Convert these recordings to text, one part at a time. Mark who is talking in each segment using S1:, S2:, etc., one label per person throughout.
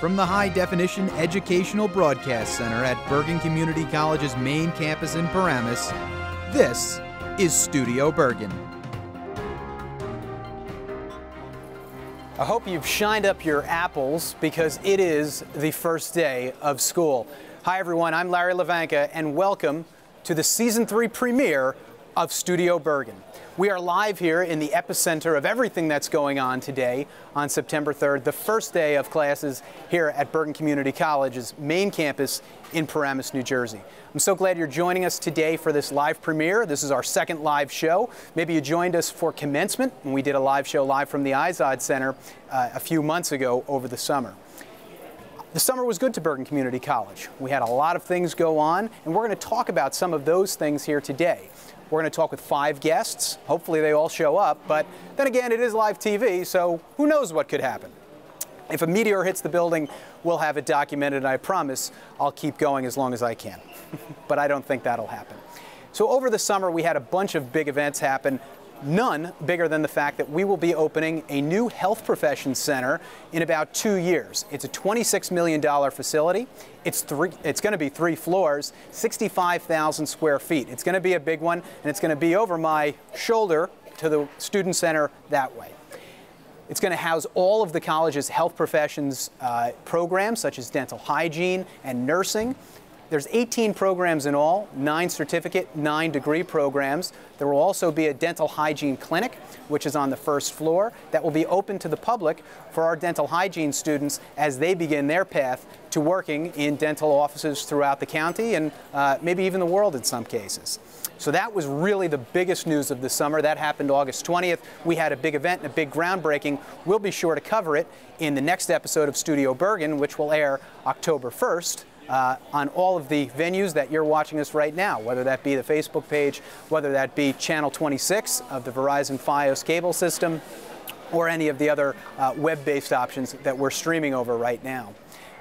S1: From the high-definition educational broadcast center at Bergen Community College's main campus in Paramus, this is Studio Bergen. I hope you've shined up your apples because it is the first day of school. Hi everyone, I'm Larry Levanka and welcome to the Season 3 premiere of Studio Bergen. We are live here in the epicenter of everything that's going on today on September 3rd, the first day of classes here at Bergen Community College's main campus in Paramus, New Jersey. I'm so glad you're joining us today for this live premiere. This is our second live show. Maybe you joined us for commencement when we did a live show live from the Izod Center a few months ago over the summer. The summer was good to Bergen Community College. We had a lot of things go on, and we're going to talk about some of those things here today. We're going to talk with 5 guests. Hopefully they all show up, but then again, it is live TV, so who knows what could happen. If a meteor hits the building, we'll have it documented, and I promise I'll keep going as long as I can. But I don't think that'll happen. So over the summer, we had a bunch of big events happen. None bigger than the fact that we will be opening a new health professions center in about 2 years. It's a $26 million facility. It's going to be 3 floors, 65,000 square feet. It's going to be a big one, and it's going to be over my shoulder to the student center that way. It's going to house all of the college's health professions programs, such as dental hygiene and nursing. There's 18 programs in all, 9 certificate, 9 degree programs. There will also be a dental hygiene clinic, which is on the first floor, that will be open to the public for our dental hygiene students as they begin their path to working in dental offices throughout the county and maybe even the world in some cases. So that was really the biggest news of the summer. That happened August 20th. We had a big event and a big groundbreaking. We'll be sure to cover it in the next episode of Studio Bergen, which will air October 1st. On all of the venues that you're watching us right now, whether that be the Facebook page, whether that be Channel 26 of the Verizon Fios cable system, or any of the other web-based options that we're streaming over right now.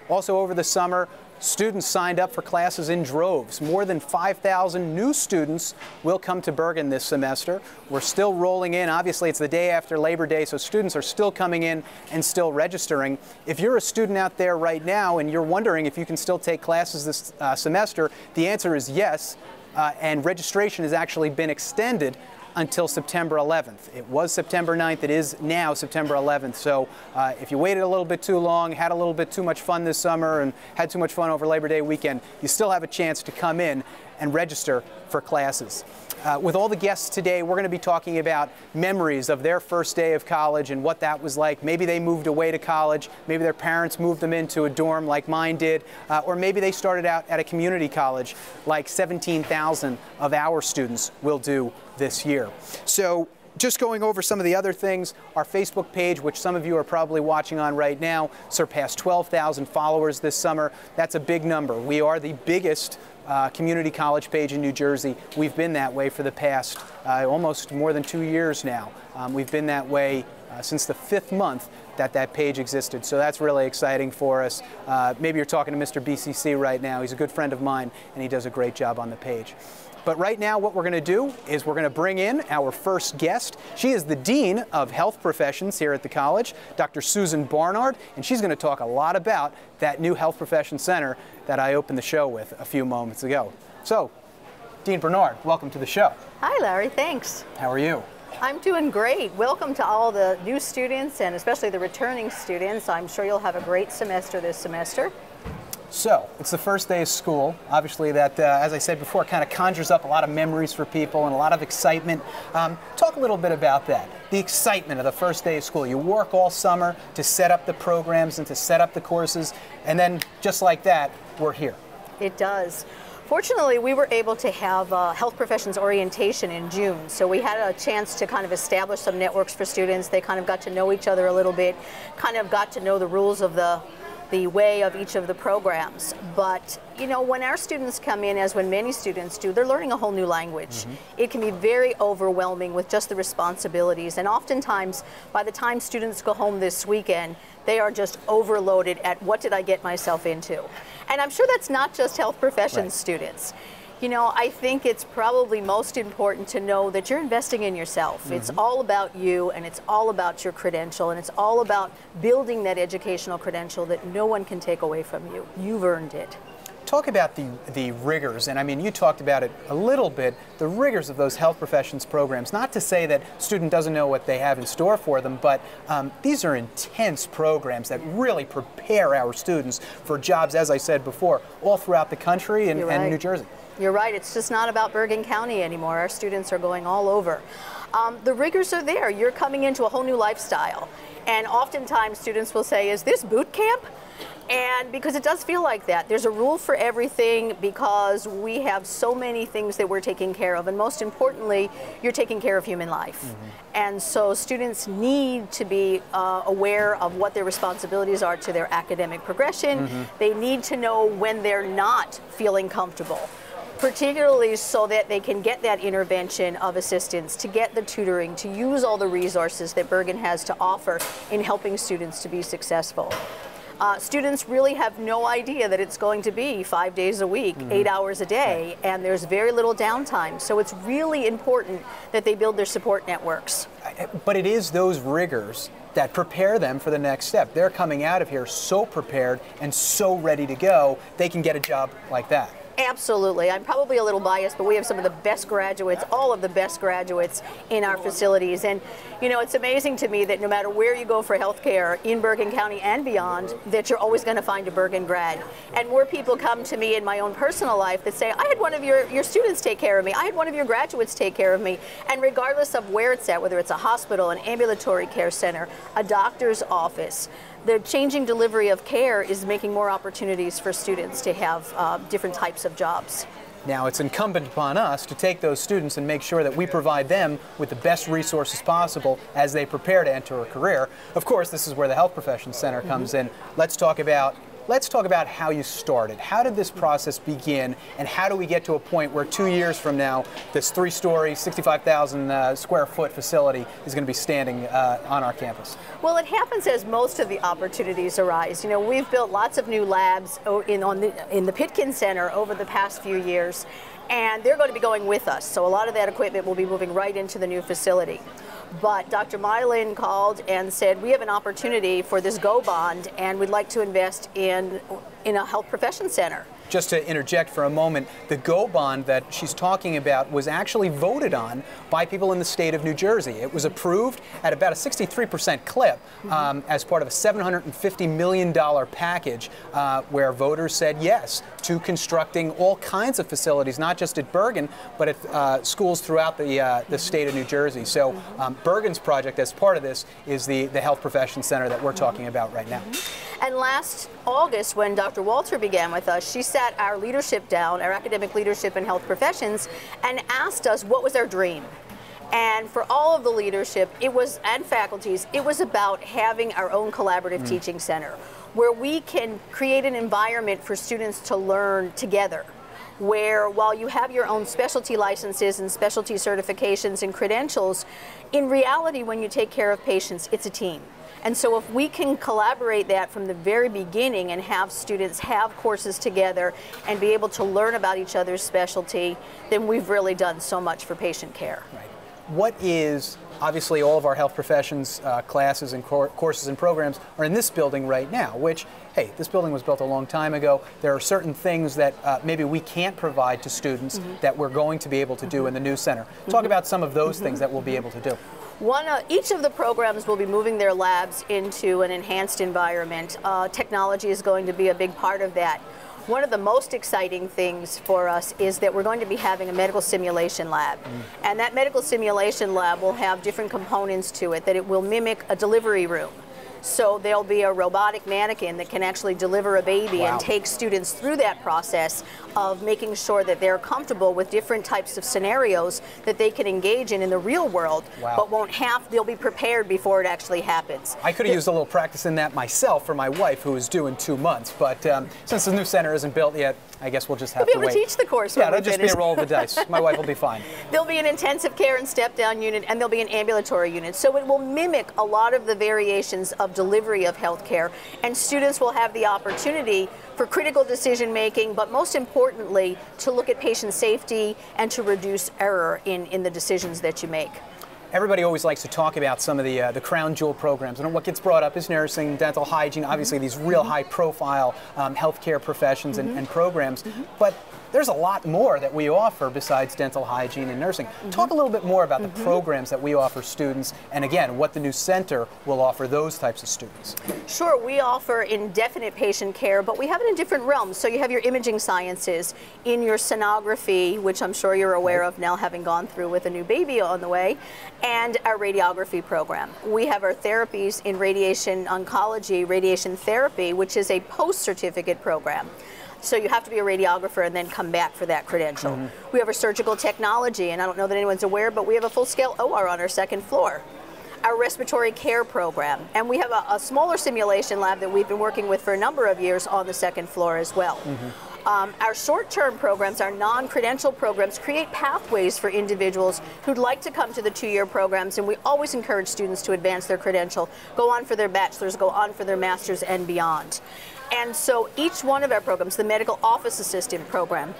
S1: Also over the summer, students signed up for classes in droves. More than 5,000 new students will come to Bergen this semester. We're still rolling in. Obviously, it's the day after Labor Day, so students are still coming in and still registering. If you're a student out there right now and you're wondering if you can still take classes this semester, the answer is yes, and registration has actually been extended until September 11th. It was September 9th. It is now September 11th. So if you waited a little bit too long, had a little bit too much fun this summer, and had too much fun over Labor Day weekend, you still have a chance to come in and register for classes. With all the guests today, we're going to be talking about memories of their first day of college and what that was like. Maybe they moved away to college, maybe their parents moved them into a dorm like mine did, or maybe they started out at a community college like 17,000 of our students will do this year. So just going over some of the other things, our Facebook page, which some of you are probably watching on right now, surpassed 12,000 followers this summer. That's a big number. We are the biggest community college page in New Jersey. We've been that way for the past almost more than 2 years now. We've been that way since the 5th month that page existed. So that's really exciting for us. Maybe you're talking to Mr. BCC right now. He's a good friend of mine, and he does a great job on the page. But right now what we're going to do is we're going to bring in our first guest. She is the Dean of Health Professions here at the college, Dr. Susan Barnard, and she's going to talk a lot about that new Health Professions Center that I opened the show with a few moments ago. So, Dean Barnard, welcome to the show.
S2: Hi, Larry. Thanks.
S1: How are you?
S2: I'm doing great. Welcome to all the new students and especially the returning students. I'm sure you'll have a great semester this semester.
S1: So, it's the first day of school. Obviously that, as I said before, kind of conjures up a lot of memories for people and a lot of excitement. Talk a little bit about that, the excitement of the first day of school. You work all summer to set up the programs and to set up the courses, and then just like that, we're here.
S2: It does. Fortunately, we were able to have health professions orientation in June, so we had a chance to kind of establish some networks for students. They kind of got to know each other a little bit, kind of got to know the rules of the way of each of the programs. But you know, when our students come in, as when many students do, they're learning a whole new language. It can be very overwhelming with just the responsibilities, and oftentimes by the time students go home this weekend, they are just overloaded at what did I get myself into. And I'm sure that's not just health professions students. You know, I think it's probably most important to know that you're investing in yourself. Mm-hmm. It's all about you, and it's all about your credential, and it's all about building that educational credential that no one can take away from you. You've earned it.
S1: Talk about the rigors, and I mean, you talked about it a little bit, the rigors of those health professions programs. Not to say that a student doesn't know what they have in store for them, but these are intense programs that really prepare our students for jobs, as I said before, all throughout the country and New Jersey.
S2: You're right. It's just not about Bergen County anymore. Our students are going all over. The rigors are there. You're coming into a whole new lifestyle. And oftentimes students will say, is this boot camp? And because it does feel like that. There's a rule for everything because we have so many things that we're taking care of. And most importantly, you're taking care of human life. Mm-hmm. And so students need to be aware of what their responsibilities are to their academic progression. Mm-hmm. They need to know when they're not feeling comfortable, particularly so that they can get that intervention of assistance, to get the tutoring, to use all the resources that Bergen has to offer in helping students to be successful. Students really have no idea that it's going to be 5 days a week, 8 hours a day, and there's very little downtime. So it's really important that they build their support networks.
S1: But it is those rigors that prepare them for the next step. They're coming out of here so prepared and so ready to go, they can get a job like that.
S2: Absolutely. I'm probably a little biased, but we have some of the best graduates, all of the best graduates in our facilities. And, you know, it's amazing to me that no matter where you go for healthcare in Bergen County and beyond, that you're always going to find a Bergen grad. And more people come to me in my own personal life that say, I had one of your students take care of me. I had one of your graduates take care of me. And regardless of where it's at, whether it's a hospital, an ambulatory care center, a doctor's office, the changing delivery of care is making more opportunities for students to have different types of jobs.
S1: Now, it's incumbent upon us to take those students and make sure that we provide them with the best resources possible as they prepare to enter a career. Of course, this is where the Health Professions Center comes in. Let's talk about how you started. How did this process begin, and how do we get to a point where 2 years from now, this 3-story, 65,000 square foot facility is going to be standing on our campus?
S2: Well, it happens as most of the opportunities arise. You know, we've built lots of new labs in the Pitkin Center over the past few years, and they're going to be going with us. So a lot of that equipment will be moving right into the new facility. But Dr. Milon called and said, we have an opportunity for this GO bond, and we'd like to invest in a health profession center.
S1: Just to interject for a moment, the GO bond that she's talking about was actually voted on by people in the state of New Jersey. It was approved at about a 63% clip as part of a $750 million package where voters said yes to constructing all kinds of facilities, not just at Bergen, but at schools throughout the state of New Jersey. So Bergen's project as part of this is the Health Professions Center that we're talking about right now.
S2: And last August, when Dr. Walter began with us, she sat our leadership down, our academic leadership in health professions, and asked us what was our dream. And for all of the leadership, and faculties, it was about having our own collaborative teaching center, where we can create an environment for students to learn together, where while you have your own specialty licenses and specialty certifications and credentials, in reality, when you take care of patients, it's a team. And so if we can collaborate that from the very beginning and have students have courses together and be able to learn about each other's specialty, then we've really done so much for patient care.
S1: Right. What is, obviously all of our health professions classes and courses and programs are in this building right now, which, hey, this building was built a long time ago. There are certain things that maybe we can't provide to students that we're going to be able to do in the new center. Talk about some of those things that we'll be able to do.
S2: Each of the programs will be moving their labs into an enhanced environment. Technology is going to be a big part of that. One of the most exciting things for us is that we're going to be having a medical simulation lab. And that medical simulation lab will have different components to it, that it will mimic a delivery room. So there'll be a robotic mannequin that can actually deliver a baby and take students through that process of making sure that they're comfortable with different types of scenarios that they can engage in the real world, but they'll be prepared before it actually happens.
S1: I could have used a little practice in that myself for my wife, who is due in 2 months, but since the new center isn't built yet, I guess we'll just have to wait.
S2: You'll be able to teach the course.
S1: Yeah, it'll just be a roll of the dice. My wife will be fine.
S2: There'll be an intensive care and step-down unit, and there'll be an ambulatory unit. So it will mimic a lot of the variations of of delivery of healthcare, and students will have the opportunity for critical decision making, but most importantly, to look at patient safety and to reduce error in the decisions that you make.
S1: Everybody always likes to talk about some of the crown jewel programs, and what gets brought up is nursing, dental hygiene, obviously these real high-profile healthcare professions and programs, but there's a lot more that we offer besides dental hygiene and nursing. Talk a little bit more about the programs that we offer students, and again, what the new center will offer those types of students.
S2: Sure, we offer indefinite patient care, but we have it in different realms. So you have your imaging sciences, in your sonography, which I'm sure you're aware of now, having gone through with a new baby on the way, and our radiography program. We have our therapies in radiation oncology, radiation therapy, which is a post-certificate program. So you have to be a radiographer and then come back for that credential. We have our surgical technology, and I don't know that anyone's aware, but we have a full-scale OR on our second floor. Our respiratory care program, and we have a smaller simulation lab that we've been working with for a number of years on the second floor as well. Our short-term programs, our non-credential programs, create pathways for individuals who'd like to come to the two-year programs, and we always encourage students to advance their credential, go on for their bachelor's, go on for their master's, and beyond. And so each one of our programs, the medical office assistant program,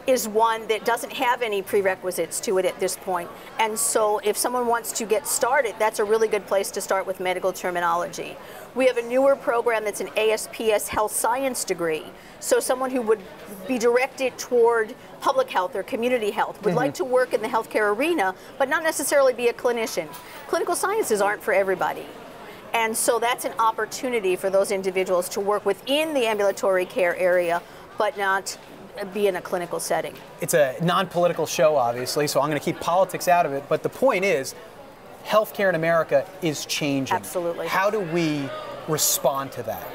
S2: is one that doesn't have any prerequisites to it at this point. And so if someone wants to get started, that's a really good place to start with medical terminology. We have a newer program that's an ASPS health science degree. So someone who would be directed toward public health or community health, would like to work in the healthcare arena, but not necessarily be a clinician. Clinical sciences aren't for everybody. And so that's an opportunity for those individuals to work within the ambulatory care area, but not be in a clinical setting.
S1: It's a non-political show, obviously, so I'm going to keep politics out of it, but the point is, healthcare in America is changing.
S2: Absolutely.
S1: How do we respond to that?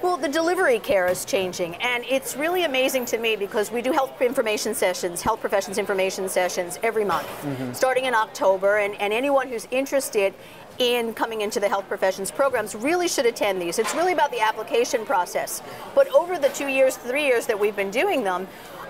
S2: Well, the delivery care is changing, and it's really amazing to me because we do health information sessions, health professions information sessions every month, starting in October, and anyone who's interested in coming into the health professions programs really should attend these. It's really about the application process. But over the 2 years, 3 years that we've been doing them,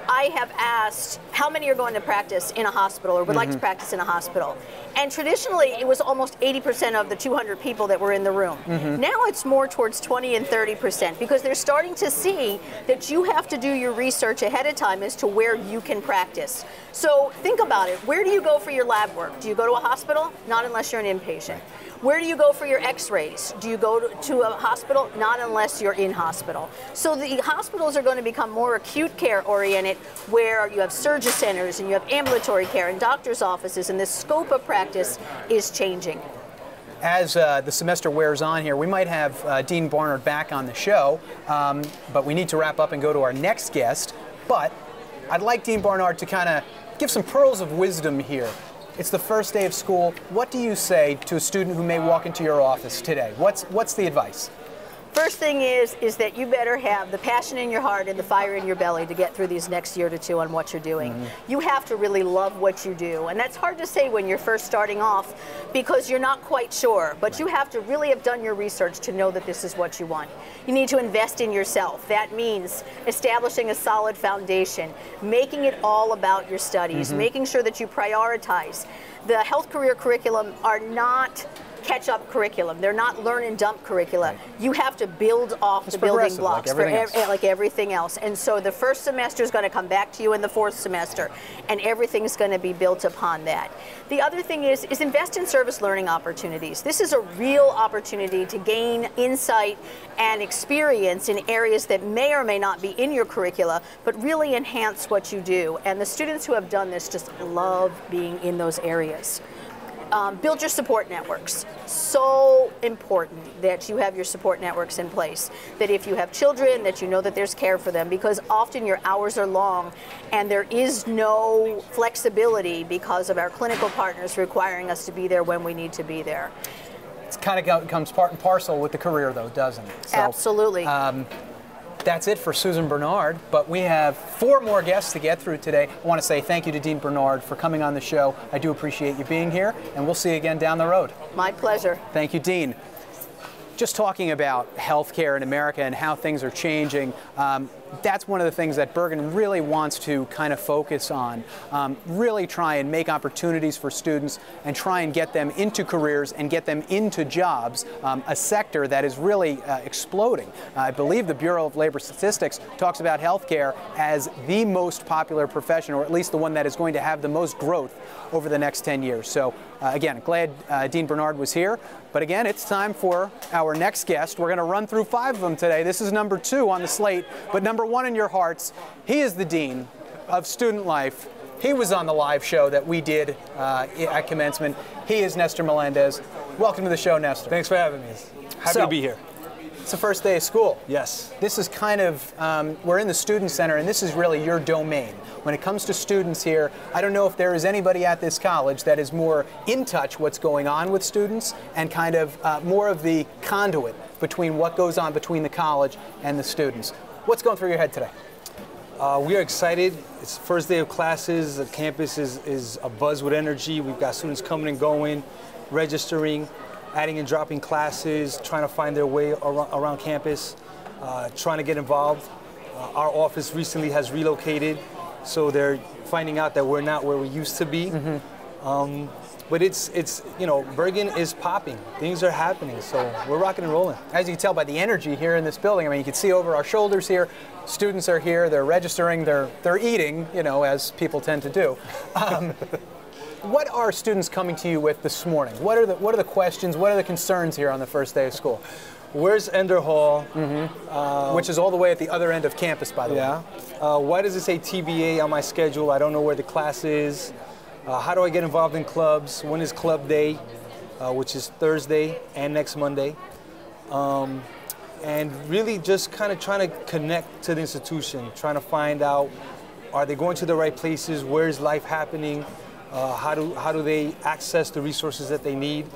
S2: I have asked how many are going to practice in a hospital or would like to practice in a hospital. And traditionally, it was almost 80% of the 200 people that were in the room. Now it's more towards 20 and 30% because they're starting to see that you have to do your research ahead of time as to where you can practice. So think about it. Where do you go for your lab work? Do you go to a hospital? Not unless you're an inpatient. Where do you go for your x-rays? Do you go to a hospital? Not unless you're in hospital. So the hospitals are going to become more acute care oriented, where you have surgery centers and you have ambulatory care and doctor's offices, and the scope of practice is changing.
S1: As the semester wears on here, we might have Dean Barnard back on the show, but we need to wrap up and go to our next guest. But I'd like Dean Barnard to kind of give some pearls of wisdom here. It's the first day of school. What do you say to a student who may walk into your office today? What's the advice?
S2: First thing is that you better have the passion in your heart and the fire in your belly to get through these next year to two on what you're doing. You have to really love what you do, and that's hard to say when you're first starting off because you're not quite sure, but you have to really have done your research to know that this is what you want. You need to invest in yourself. That means establishing a solid foundation, making it all about your studies, making sure that you prioritize. The health career curriculum are not catch-up curriculum. They're not learn and dump curricula. You have to build off the building blocks like everything else. And so the first semester is going to come back to you in the fourth semester, and everything's going to be built upon that. The other thing is invest in service learning opportunities. This is a real opportunity to gain insight and experience in areas that may or may not be in your curricula, but really enhance what you do. And the students who have done this just love being in those areas. Build your support networks. So important that you have your support networks in place. That if you have children, that you know that there's care for them, because often your hours are long and there is no flexibility because of our clinical partners requiring us to be there when we need to be there.
S1: It kind of comes part and parcel with the career, though, doesn't it? So,
S2: absolutely.
S1: That's it for Susan Barnard, but we have 4 more guests to get through today. I want to say thank you to Dean Barnard for coming on the show. I do appreciate you being here, and we'll see you again down the road.
S2: My pleasure.
S1: Thank you, Dean. Just talking about healthcare in America and how things are changing, that's one of the things that Bergen really wants to kind of focus on, really try and make opportunities for students and try and get them into careers and get them into jobs, a sector that is really exploding. I believe the Bureau of Labor Statistics talks about healthcare as the most popular profession, or at least the one that is going to have the most growth over the next 10 years. So again, glad Dean Barnard was here. But again, it's time for our next guest. We're going to run through 5 of them today. This is number 2 on the slate, but number 1 in your hearts. He is the Dean of Student Life. He was on the live show that we did at commencement. He is Nestor Melendez. Welcome to the show, Nestor.
S3: Thanks for having me. Happy to be here.
S1: It's the first day of school.
S3: Yes.
S1: This is kind of, we're in the Student Center, and this is really your domain. When it comes to students here, I don't know if there is anybody at this college that is more in touch what's going on with students and kind of more of the conduit between what goes on between the college and the students. What's going through your head today?
S3: We are excited. It's the first day of classes. The campus is abuzz with energy. We've got students coming and going, registering, adding and dropping classes, trying to find their way around campus, trying to get involved. Our office recently has relocated, so they're finding out that we're not where we used to be. Mm-hmm. But it's you know, Bergen is popping. Things are happening, so we're rocking and rolling.
S1: As you can tell by the energy here in this building, I mean, you can see over our shoulders here, students are here, they're registering, they're eating, you know, as people tend to do. What are students coming to you with this morning? What are the questions? What are the concerns here on the first day of school?
S3: Where's Ender Hall?
S1: Mm-hmm. Which is all the way at the other end of campus, by the way.
S3: Why does it say TBA on my schedule? I don't know where the class is. How do I get involved in clubs? When is club day, which is Thursday and next Monday? And really just kind of trying to connect to the institution, trying to find out, are they going to the right places? Where's life happening? How do they access the resources that they need?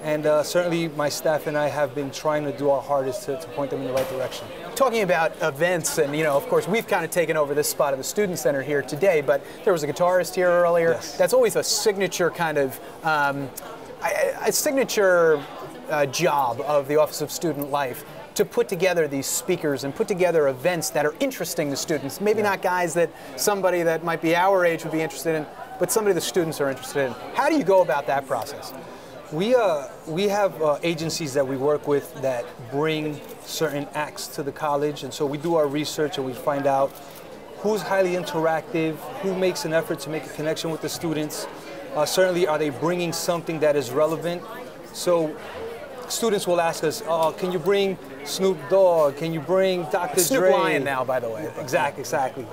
S3: And certainly my staff and I have been trying to do our hardest to point them in the right direction.
S1: Talking about events, and you know, of course, we've kind of taken over this spot of the Student Center here today, but there was a guitarist here earlier.
S3: Yes.
S1: That's always a signature kind of, a signature job of the Office of Student Life, to put together these speakers and put together events that are interesting to students. Maybe not guys that somebody that might be our age would be interested in, but somebody the students are interested in. How do you go about that process?
S3: We have agencies that we work with that bring certain acts to the college, and so we do our research and we find out who's highly interactive, who makes an effort to make a connection with the students. Certainly, are they bringing something that is relevant? So students will ask us, can you bring Snoop Dogg? Can you bring Dr.
S1: Snoop
S3: Dre?
S1: Lion now, by the way.
S3: Exactly.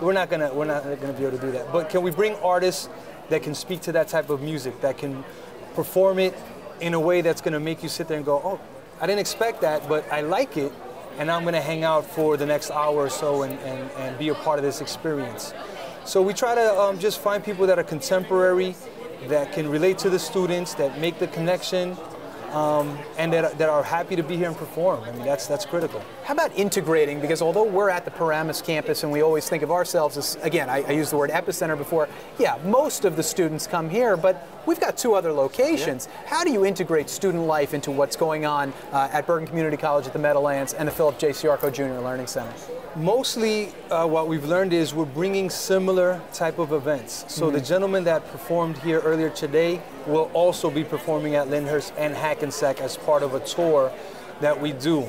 S3: We're not gonna be able to do that. But can we bring artists that can speak to that type of music, that can perform it in a way that's gonna make you sit there and go, oh, I didn't expect that, but I like it, and I'm gonna hang out for the next hour or so and be a part of this experience. So we try to just find people that are contemporary, that can relate to the students, that make the connection, and that are happy to be here and perform. I mean, that's critical.
S1: How about integrating? Because although we're at the Paramus campus and we always think of ourselves as, again, I used the word epicenter before, yeah, most of the students come here, but we've got 2 other locations. Yeah. How do you integrate student life into what's going on at Bergen Community College at the Meadowlands and the Philip J. Ciarco Jr. Learning Center?
S3: Mostly what we've learned is we're bringing similar type of events. So the gentleman that performed here earlier today will also be performing at Lyndhurst and Hackensack as part of a tour that we do.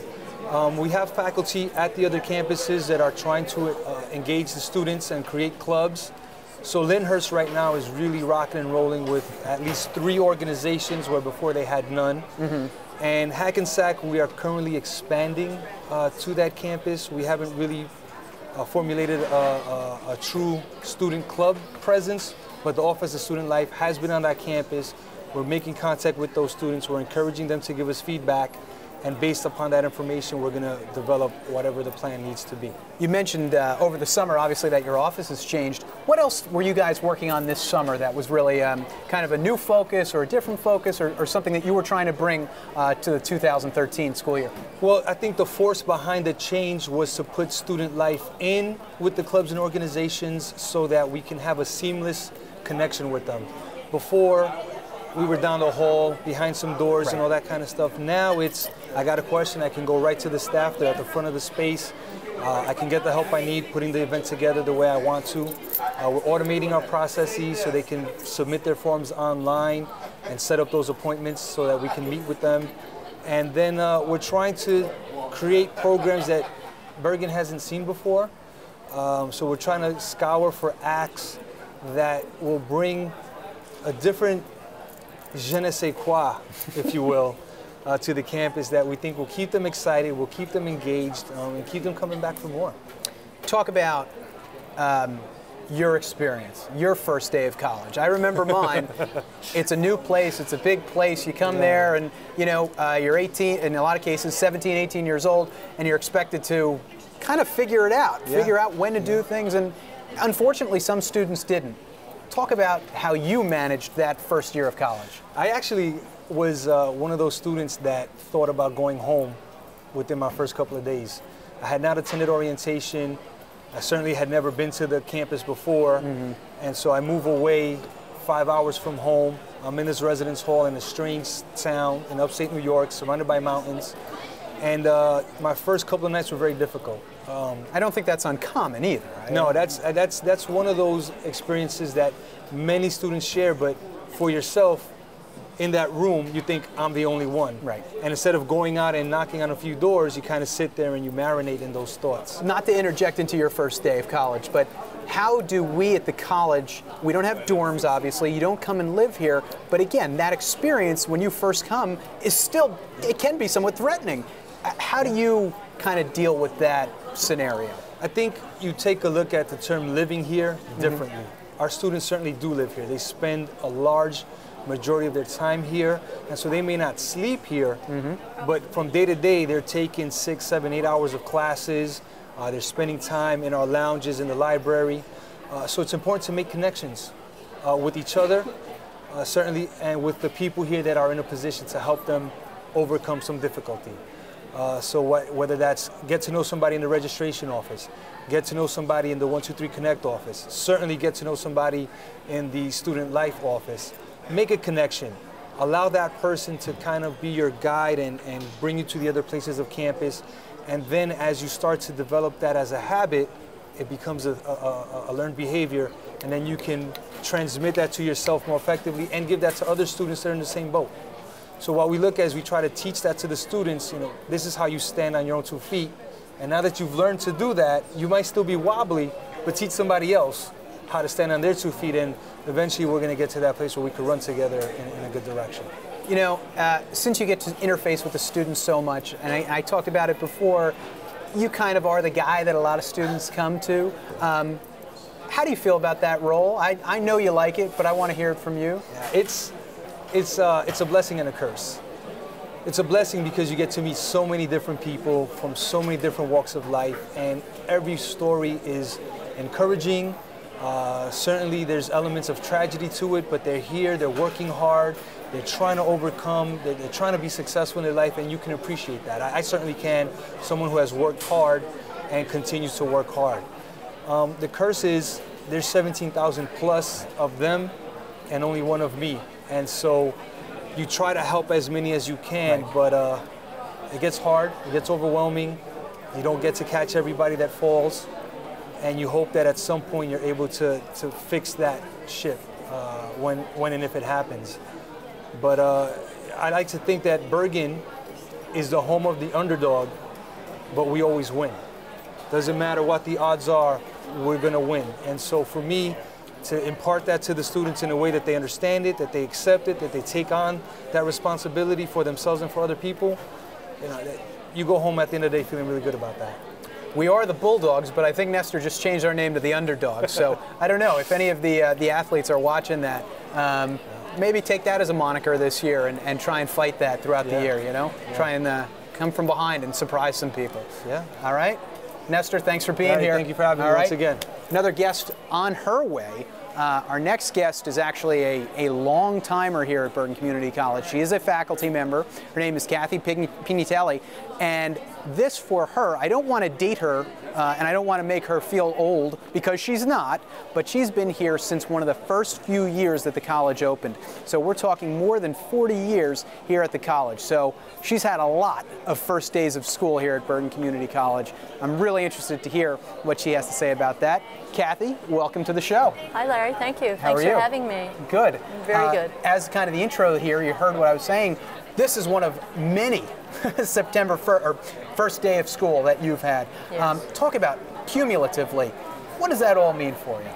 S3: We have faculty at the other campuses that are trying to engage the students and create clubs. So Lyndhurst right now is really rocking and rolling with at least 3 organizations where before they had none. Mm-hmm. And Hackensack, we are currently expanding to that campus. We haven't really formulated a true student club presence, but the Office of Student Life has been on that campus. We're making contact with those students. We're encouraging them to give us feedback. And based upon that information, we're going to develop whatever the plan needs to be.
S1: You mentioned over the summer, obviously, that your office has changed. What else were you guys working on this summer that was really kind of a new focus or a different focus or something that you were trying to bring to the 2013 school year?
S3: Well, I think the force behind the change was to put student life in with the clubs and organizations so that we can have a seamless connection with them. Before, we were down the hall, behind some doors and all that kind of stuff. Now it's I got a question, I can go right to the staff. They're at the front of the space. I can get the help I need putting the event together the way I want to. We're automating our processes so they can submit their forms online and set up those appointments so that we can meet with them. And then we're trying to create programs that Bergen hasn't seen before. So we're trying to scour for acts that will bring a different je ne sais quoi, if you will, to the campus that we think will keep them excited, will keep them engaged, and keep them coming back for more.
S1: Talk about your experience, your first day of college. I remember mine. It's a new place, it's a big place. You come there and, you know, you're 18, in a lot of cases, 17, 18 years old, and you're expected to kind of figure it out, figure out when to do things, and unfortunately some students didn't. Talk about how you managed that first year of college.
S3: I actually was one of those students that thought about going home within my first couple of days. I had not attended orientation. I certainly had never been to the campus before. And so I move away 5 hours from home. I'm in this residence hall in a strange town in upstate New York, surrounded by mountains. And my first couple of nights were very difficult.
S1: I don't think that's uncommon either. Right?
S3: No, that's one of those experiences that many students share, but for yourself, in that room, you think, I'm the only one.
S1: Right.
S3: And instead of going out and knocking on a few doors, you kind of sit there and you marinate in those thoughts.
S1: Not to interject into your first day of college, but how do we at the college, we don't have dorms obviously, you don't come and live here, but again, that experience when you first come is still, it can be somewhat threatening. How do you kind of deal with that scenario?
S3: I think you take a look at the term living here differently. Our students certainly do live here. They spend a large majority of their time here, and so they may not sleep here, but from day to day they're taking 6, 7, 8 hours of classes. They're spending time in our lounges in the library. So it's important to make connections with each other, certainly, and with the people here that are in a position to help them overcome some difficulty. So whether that's get to know somebody in the registration office, get to know somebody in the 123 Connect office, certainly get to know somebody in the student life office. Make a connection. Allow that person to kind of be your guide and bring you to the other places of campus. And then as you start to develop that as a habit, it becomes a learned behavior. And then you can transmit that to yourself more effectively and give that to other students that are in the same boat. So what we look at is we try to teach that to the students, you know, this is how you stand on your own 2 feet. And now that you've learned to do that, you might still be wobbly, but teach somebody else how to stand on their 2 feet, and eventually we're going to get to that place where we can run together in a good direction.
S1: You know, since you get to interface with the students so much, and I talked about it before, you kind of are the guy that a lot of students come to. How do you feel about that role? I know you like it, but I want to hear it from you.
S3: It's a blessing and a curse. It's a blessing because you get to meet so many different people from so many different walks of life, and every story is encouraging. Certainly there's elements of tragedy to it, but they're here, they're working hard, they're trying to overcome, they're trying to be successful in their life, and you can appreciate that. I certainly can, someone who has worked hard and continues to work hard. The curse is there's 17,000 plus of them and only one of me. And so you try to help as many as you can, but it gets hard, it gets overwhelming. You don't get to catch everybody that falls. And you hope that at some point you're able to fix that ship when and if it happens. But I like to think that Bergen is the home of the underdog, but we always win. Doesn't matter what the odds are, we're gonna win. And so for me, to impart that to the students in a way that they understand it, that they accept it, that they take on that responsibility for themselves and for other people, you know, you go home at the end of the day feeling really good about that.
S1: We are the Bulldogs, but I think Nestor just changed our name to the Underdogs. So I don't know if any of the athletes are watching that. Maybe take that as a moniker this year and try and fight that throughout the year, you know? Try and come from behind and surprise some people.
S3: Yeah.
S1: All right? Nestor, thanks for being here.
S3: Thank you for having me once again.
S1: Another guest on her way Our next guest is actually a long-timer here at Bergen Community College. She is a faculty member. Her name is Kathy Pignatelli, and this for her, I don't want to date her, and I don't want to make her feel old, because she's not, but she's been here since one of the first few years that the college opened. So we're talking more than 40 years here at the college. So she's had a lot of first days of school here at Bergen Community College. I'm really interested to hear what she has to say about that. Kathy, welcome to the show.
S4: Hi, Larry. Thank you.
S1: How are you?
S4: Thanks for having me.
S1: Good.
S4: Very good.
S1: As kind of the intro here, you heard what I was saying. This is one of many September first day of school that you've had.
S4: Yes.
S1: Talk about cumulatively. What does that all mean for you?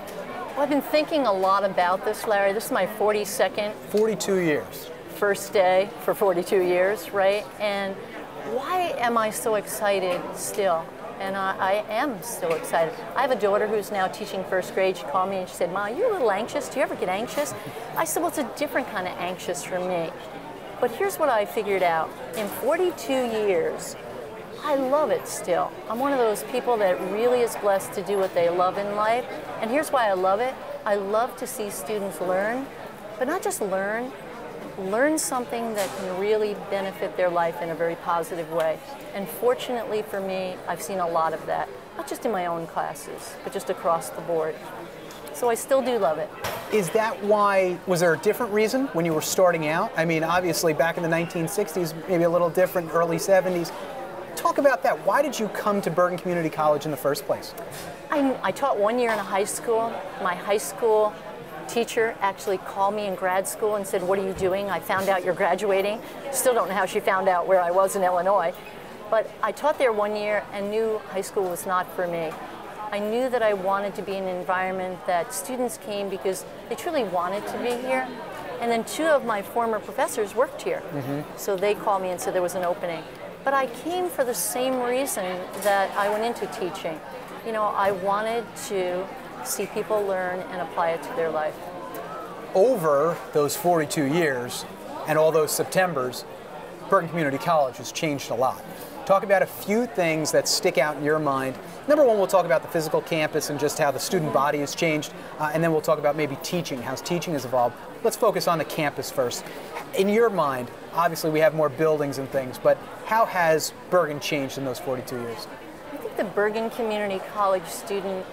S4: Well, I've been thinking a lot about this, Larry. This is my 42nd
S1: 42 years.
S4: first day for 42 years, right? And why am I so excited still? And I am still excited. I have a daughter who's now teaching first grade. She called me and she said, "Ma, are you a little anxious? Do you ever get anxious?" I said, "Well, it's a different kind of anxious for me." But here's what I figured out. In 42 years, I love it still. I'm one of those people that really is blessed to do what they love in life. And here's why I love it. I love to see students learn, but not just learn something that can really benefit their life in a very positive way. And fortunately for me, I've seen a lot of that, not just in my own classes, but just across the board. So I still do love it.
S1: Is that why, was there a different reason when you were starting out? I mean, obviously back in the 1960s, maybe a little different, early 70s. Talk about that. Why did you come to Bergen Community College in the first place?
S4: I taught 1 year in a high school. My high school teacher actually called me in grad school and said, "What are you doing? I found out you're graduating." Still don't know how she found out where I was in Illinois. But I taught there 1 year and knew high school was not for me. I knew that I wanted to be in an environment that students came because they truly wanted to be here. And then 2 of my former professors worked here. So they called me and said there was an opening. But I came for the same reason that I went into teaching. You know, I wanted to see people learn and apply it to their life.
S1: Over those 42 years and all those Septembers, Bergen Community College has changed a lot. Talk about a few things that stick out in your mind. Number one, we'll talk about the physical campus and just how the student body has changed, and then we'll talk about maybe teaching, how teaching has evolved. Let's focus on the campus first. In your mind, obviously we have more buildings and things, but how has Bergen changed in those 42 years?
S4: I think the Bergen Community College student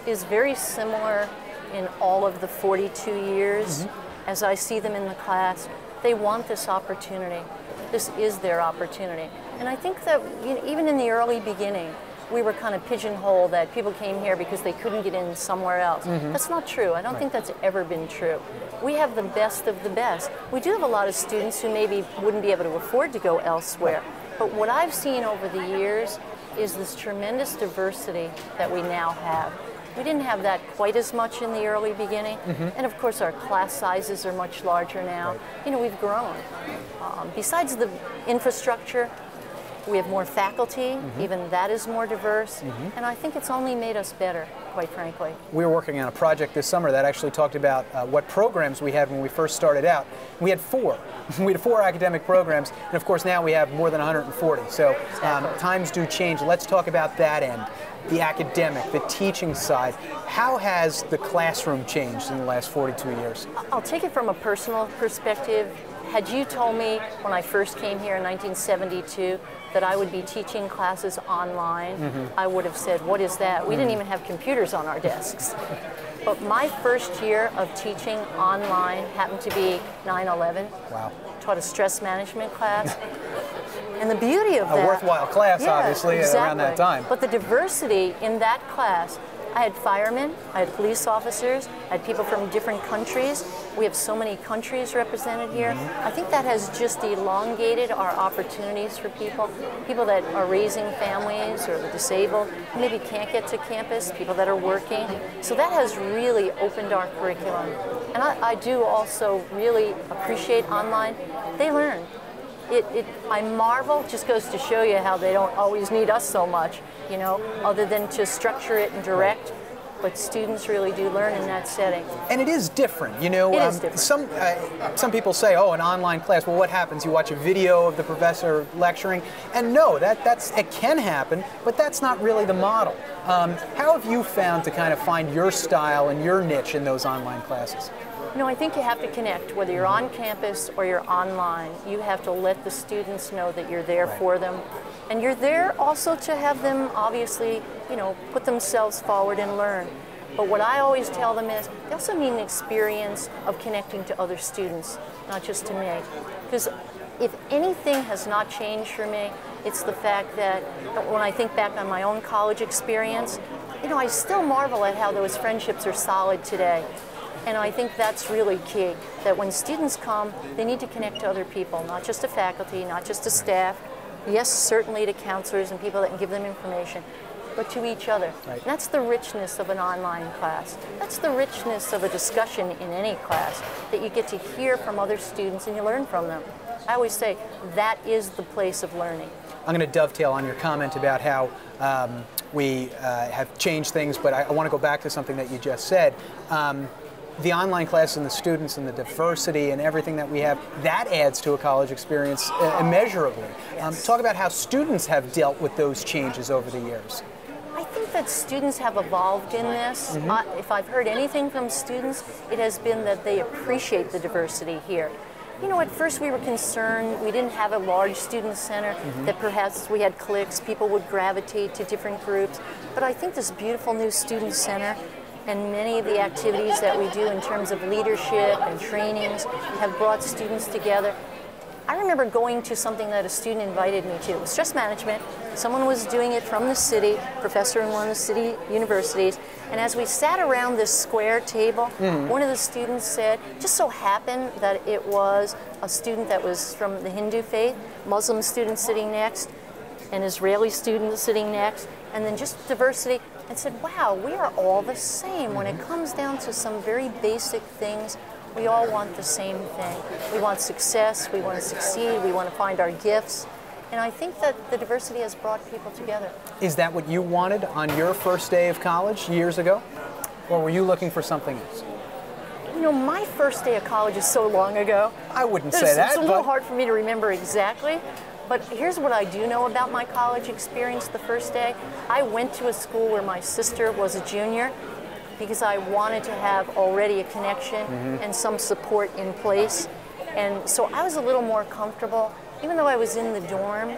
S4: is very similar in all of the 42 years. As I see them in the class, they want this opportunity. This is their opportunity. And I think that even in the early beginning, we were kind of pigeonholed that people came here because they couldn't get in somewhere else. That's not true. I don't think that's ever been true. We have the best of the best. We do have a lot of students who maybe wouldn't be able to afford to go elsewhere. But what I've seen over the years is this tremendous diversity that we now have. We didn't have that quite as much in the early beginning. And of course our class sizes are much larger now. You know, we've grown. Besides the infrastructure, we have more faculty, even that is more diverse, and I think it's only made us better, quite frankly.
S1: We were working on a project this summer that actually talked about what programs we had when we first started out. We had 4. We had 4 academic programs, and of course now we have more than 140. So times do change. Let's talk about that end, the academic, the teaching side. How has the classroom changed in the last 42 years?
S4: I'll take it from a personal perspective. Had you told me when I first came here in 1972 that I would be teaching classes online, I would have said, "What is that?" We didn't even have computers on our desks. But my first year of teaching online happened to be 9/11.
S1: Wow.
S4: Taught a stress management class. And the beauty of that...
S1: A worthwhile class,
S4: yeah,
S1: obviously,
S4: exactly.
S1: around that time.
S4: But the diversity in that class, I had firemen, I had police officers, I had people from different countries. We have so many countries represented here. I think that has just elongated our opportunities for people that are raising families or the disabled, who maybe can't get to campus, people that are working. So that has really opened our curriculum. And I do also really appreciate online. They learn. I marvel, just goes to show you how they don't always need us so much, you know, other than to structure it and direct. but students really do learn in that setting.
S1: And it is different, you know.
S4: It is different.
S1: Some people say, oh, an online class. Well, what happens? You watch a video of the professor lecturing, and no, it can happen, but that's not really the model. How have you found to kind of find your style and your niche in those online classes?
S4: You know, I think you have to connect. Whether you're on campus or you're online, you have to let the students know that you're there for them. And you're there also to have them, obviously, you know, put themselves forward and learn. But what I always tell them is, they also need an experience of connecting to other students, not just to me. Because if anything has not changed for me, it's the fact that when I think back on my own college experience, you know, I still marvel at how those friendships are solid today. And I think that's really key, that when students come, they need to connect to other people, not just to faculty, not just to staff, yes, certainly to counselors and people that can give them information, but to each other. Right. And that's the richness of an online class. That's the richness of a discussion in any class, that you get to hear from other students and you learn from them. I always say that is the place of learning.
S1: I'm going to dovetail on your comment about how we have changed things, but I want to go back to something that you just said. The online class and the students and the diversity and everything that we have, that adds to a college experience immeasurably.
S4: Yes.
S1: Talk about how students have dealt with those changes over the years.
S4: I think that students have evolved in this. If I've heard anything from students, it has been that they appreciate the diversity here. You know, at first we were concerned, we didn't have a large student center, that perhaps we had cliques, people would gravitate to different groups. But I think this beautiful new student center and many of the activities that we do in terms of leadership and trainings have brought students together. I remember going to something that a student invited me to. It was stress management. Someone was doing it from the city, professor in one of the city universities, and as we sat around this square table, one of the students said, just so happened that it was a student that was from the Hindu faith, Muslim student sitting next, an Israeli student sitting next, and then just diversity, and said, wow, we are all the same. When it comes down to some very basic things, we all want the same thing. We want success, we want to succeed, we want to find our gifts. And I think that the diversity has brought people together.
S1: Is that what you wanted on your first day of college years ago? Or were you looking for something else?
S4: You know, my first day of college is so long ago.
S1: I wouldn't say that.
S4: It's a little hard for me to remember exactly. But here's what I do know about my college experience the first day. I went to a school where my sister was a junior because I wanted to have already a connection and some support in place. And so I was a little more comfortable. Even though I was in the dorm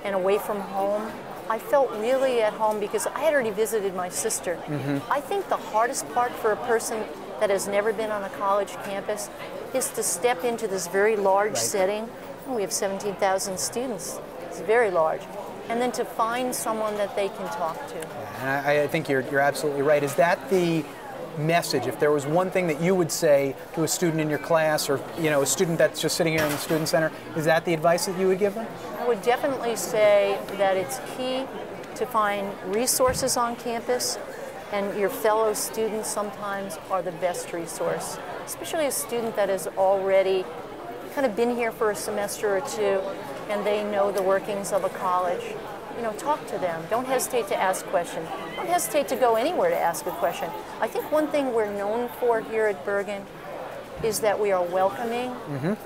S4: and away from home, I felt really at home because I had already visited my sister. I think the hardest part for a person that has never been on a college campus is to step into this very large setting. We have 17,000 students. It's very large. And then to find someone that they can talk to.
S1: And I think you're absolutely right. Is that the message? If there was one thing that you would say to a student in your class, or a student that's just sitting here in the student center, is that the advice that you would give them?
S4: I would definitely say that it's key to find resources on campus, and your fellow students sometimes are the best resource, especially a student that has already kind of been here for a semester or two and they know the workings of a college. Talk to them. Don't hesitate to ask questions. Don't hesitate to go anywhere to ask a question. I think one thing we're known for here at Bergen is that we are welcoming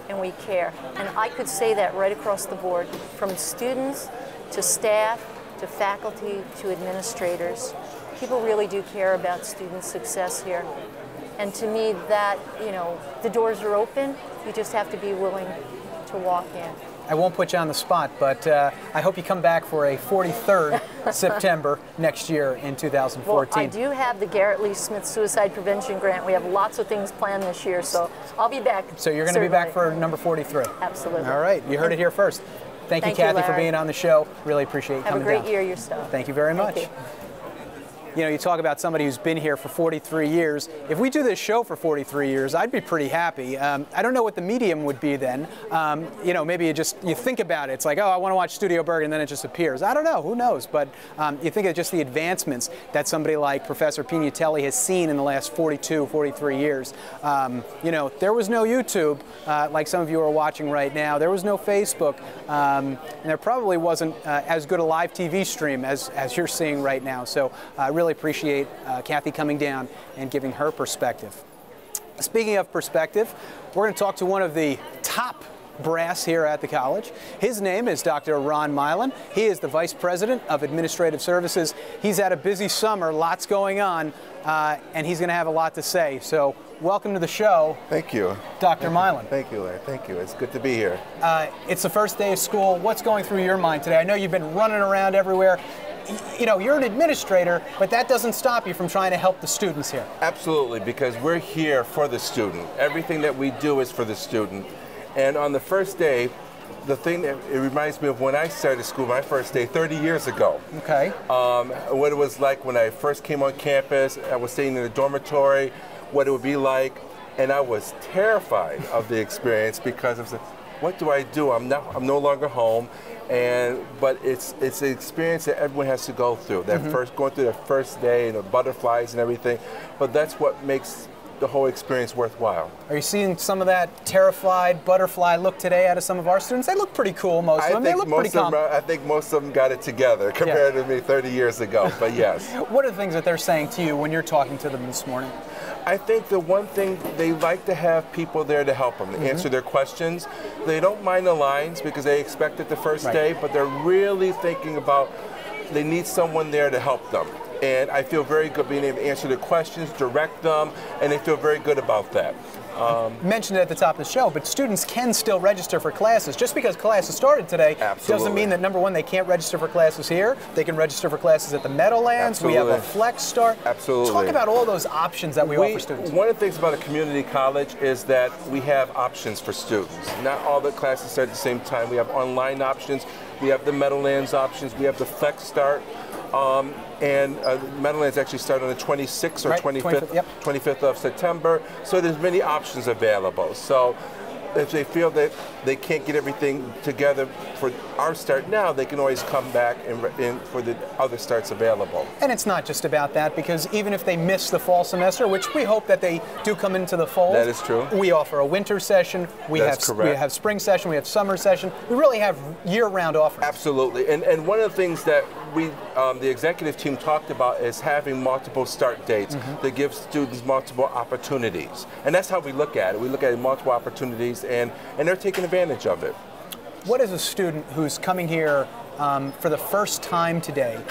S4: and we care. And I could say that right across the board, from students to staff to faculty to administrators. People really do care about student success here. And to me, that, the doors are open. You just have to be willing to walk in.
S1: I won't put you on the spot, but I hope you come back for a 43rd September next year in 2014.
S4: Well, I do have the Garrett Lee Smith Suicide Prevention Grant. We have lots of things planned this year, so I'll be back.
S1: So you're going to be back for number 43?
S4: Absolutely.
S1: All right. You heard it here first. Thank you, Kathy, for being on the show. Really appreciate you coming down.
S4: Have a great year yourself.
S1: Thank you very much.
S4: Thank you.
S1: You talk about somebody who's been here for 43 years. If we do this show for 43 years, I'd be pretty happy. I don't know what the medium would be then. Maybe you think about it. It's like, oh, I want to watch Studio Bergen, and then it just appears. I don't know. Who knows? But you think of just the advancements that somebody like Professor Pignatelli has seen in the last 42, 43 years. There was no YouTube, like some of you are watching right now. There was no Facebook. And there probably wasn't as good a live TV stream as you're seeing right now. So really really appreciate Kathy coming down and giving her perspective. Speaking of perspective, we're going to talk to one of the top brass here at the college. His name is Dr. Ron Milon. He is the Vice President of Administrative Services. He's had a busy summer, lots going on, and he's going to have a lot to say. So welcome to the show.
S5: Thank you.
S1: Dr. Milon.
S5: Thank you, Larry. Thank you. It's good to be here.
S1: It's the first day of school. What's going through your mind today? I know you've been running around everywhere. You know, you're an administrator, but that doesn't stop you from trying to help the students here.
S5: Absolutely, because we're here for the student. Everything that we do is for the student. And on the first day, the thing that it reminds me of when I started school, my first day 30 years ago.
S1: Okay.
S5: What it was like when I first came on campus. I was staying in a dormitory, what it would be like, and I was terrified of the experience because I was like, what do I do? I'm no longer home, but it's an experience that everyone has to go through. That going through the first day and the butterflies and everything, but that's what makes the whole experience worthwhile.
S1: Are you seeing some of that terrified butterfly look today out of some of our students? They look pretty cool, most of them. They look pretty calm.
S5: I think most of them got it together compared to me 30 years ago, but yes.
S1: What are the things that they're saying to you when you're talking to them this morning?
S5: I think the one thing, they like to have people there to help them, to answer their questions. They don't mind the lines because they expect it the first day, but they're really thinking about, they need someone there to help them. And I feel very good being able to answer the questions, direct them, and they feel very good about that.
S1: Mentioned it at the top of the show, but students can still register for classes. Just because classes started today doesn't mean that, number one, they can't register for classes here. They can register for classes at the Meadowlands. We have a Flex Start.
S5: Absolutely.
S1: Talk about all those options that we offer students.
S5: One of the things about a community college is that we have options for students. Not all the classes start at the same time. We have online options. We have the Meadowlands options. We have the Flex Start. Meadowlands actually start on the 26th or 25th of September. So there's many options available. So if they feel that they can't get everything together for our start now, they can always come back and for the other starts available.
S1: And it's not just about that, because even if they miss the fall semester, which we hope that they do come into the fold.
S5: That is true.
S1: We offer a winter session. We have spring session. We have summer session. We really have year-round offerings.
S5: Absolutely. And one of the things that we, the executive team talked about is having multiple start dates to give students multiple opportunities. And that's how we look at it. We look at multiple opportunities, and they're taking advantage of it.
S1: What is a student who's coming here for the first time today?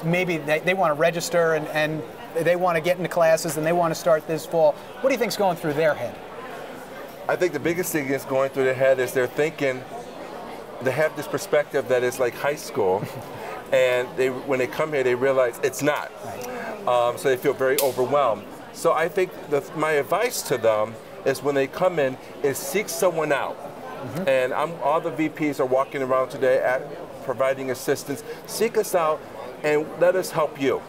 S1: Maybe they want to register and they want to get into classes and they want to start this fall. What do you think is going through their head?
S5: I think the biggest thing that's going through their head is they're thinking, they have this perspective that it's like high school. And when they come here, they realize it's not. So they feel very overwhelmed. So I think my advice to them is when they come in is seek someone out. And all the VPs are walking around today providing assistance. Seek us out and let us help you.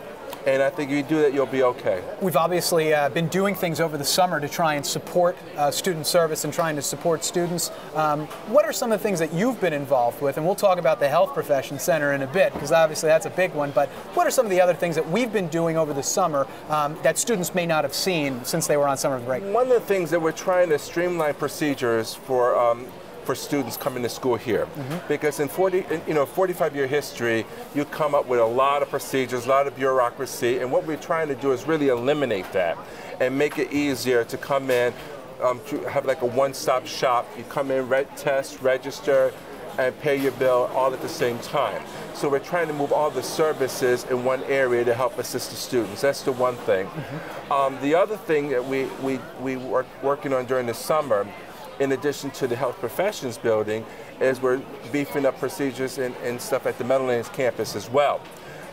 S5: And I think if you do that, you'll be okay. We've
S1: obviously been doing things over the summer to try and support student service and trying to support students. What are some of the things that you've been involved with? And we'll talk about the Health Profession Center in a bit, because obviously that's a big one. But what are some of the other things that we've been doing over the summer that students may not have seen since they were on summer break?
S5: One of the things that we're trying to streamline procedures for students coming to school here, because in 45-year history, you come up with a lot of procedures, a lot of bureaucracy, and what we're trying to do is really eliminate that and make it easier to come in, to have like a one-stop shop. You come in, test, register, and pay your bill all at the same time. So we're trying to move all the services in one area to help assist the students. That's the one thing. The other thing that we were working on during the summer, in addition to the Health Professions building, is we're beefing up procedures and stuff at the Meadowlands campus as well.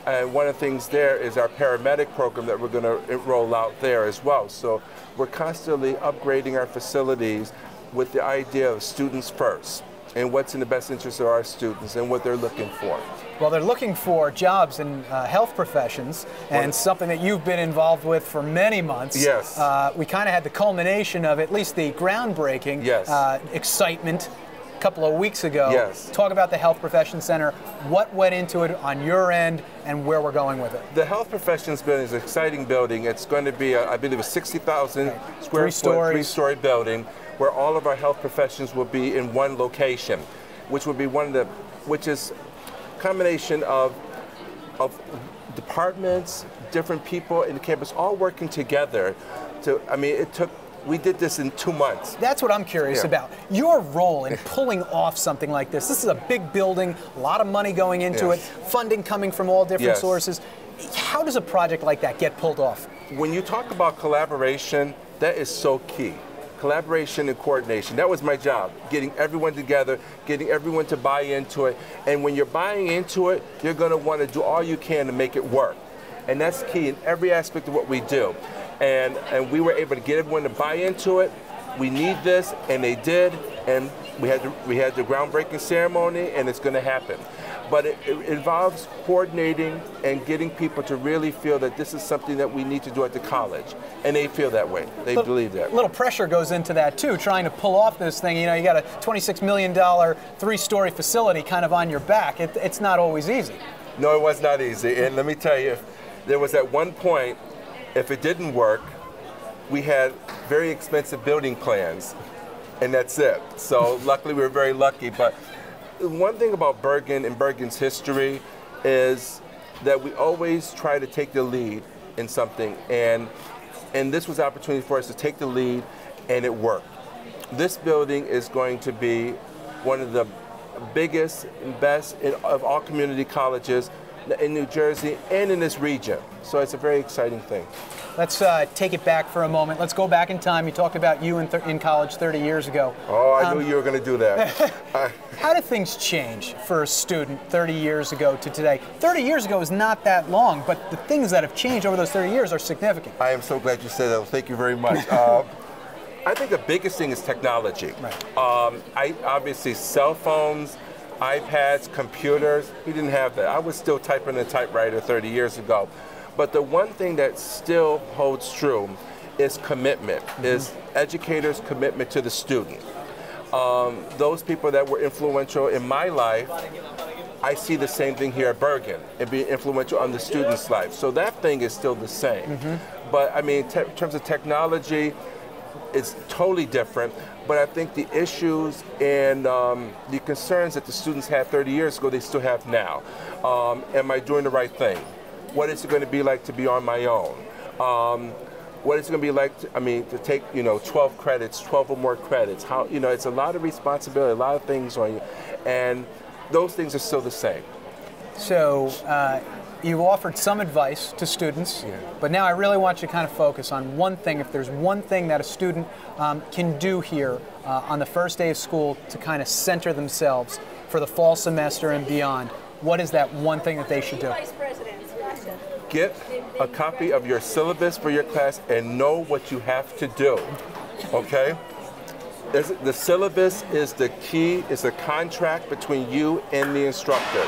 S5: And one of the things there is our paramedic program that we're going to roll out there as well. So we're constantly upgrading our facilities with the idea of students first and what's in the best interest of our students and what they're looking for.
S1: Well, they're looking for jobs in health professions, and something that you've been involved with for many months.
S5: Yes.
S1: We kind of had the culmination of at least the groundbreaking excitement a couple of weeks ago.
S5: Yes.
S1: Talk about the Health Professions Center. What went into it on your end and where we're going with it?
S5: The Health Professions building is an exciting building. It's going to be, I believe, a 60,000 square foot, three-story building where all of our health professions will be in one location, which will be which is a combination of of departments, different people in the campus, all working together. We did this in 2 months.
S1: That's what I'm curious about. Your role in pulling off something like this. This is a big building, a lot of money going into it, funding coming from all different sources. How does a project like that get pulled off?
S5: When you talk about collaboration, that is so key. Collaboration and coordination. That was my job, getting everyone together, getting everyone to buy into it. And when you're buying into it, you're going to want to do all you can to make it work. And that's key in every aspect of what we do. And we were able to get everyone to buy into it. We need this, and they did. And we had the groundbreaking ceremony, and it's going to happen. But it involves coordinating and getting people to really feel that this is something that we need to do at the college. And they feel that way. They believe that.
S1: A little pressure goes into that, too, trying to pull off this thing. You know, you got a $26 million, 3-story facility kind of on your back. It's not always easy.
S5: No, it was not easy. And let me tell you, there was at one point, if it didn't work, we had very expensive building plans, and that's it. So luckily, we were very lucky. But one thing about Bergen and Bergen's history is that we always try to take the lead in something, and this was an opportunity for us to take the lead, and it worked. This building is going to be one of the biggest and best of all community colleges in New Jersey and in this region. So it's a very exciting thing.
S1: Let's take it back for a moment. Let's go back in time. You talked about you in college 30 years ago.
S5: Oh, I knew you were going to do that.
S1: How do things change for a student 30 years ago to today? 30 years ago is not that long, but the things that have changed over those 30 years are significant.
S5: I am so glad you said that. Thank you very much. I think the biggest thing is technology. Right. Obviously, cell phones, iPads, computers, we didn't have that. I was still typing a typewriter 30 years ago. But the one thing that still holds true is commitment, is educators' commitment to the student. Those people that were influential in my life, I see the same thing here at Bergen and being influential on the student's life. So that thing is still the same. But I mean, in terms of technology, it's totally different. But I think the issues and the concerns that the students had 30 years ago, they still have now. Am I doing the right thing? What is it going to be like to be on my own? What is it going to be like to take 12 credits, 12 or more credits? How, it's a lot of responsibility, a lot of things on you, and those things are still the same.
S1: So you've offered some advice to students, but now I really want you to kind of focus on one thing. If there's one thing that a student can do here on the first day of school to kind of center themselves for the fall semester and beyond, what is that one thing that they should do?
S5: Get a copy of your syllabus for your class and know what you have to do, okay? The syllabus is the key, it's a contract between you and the instructor.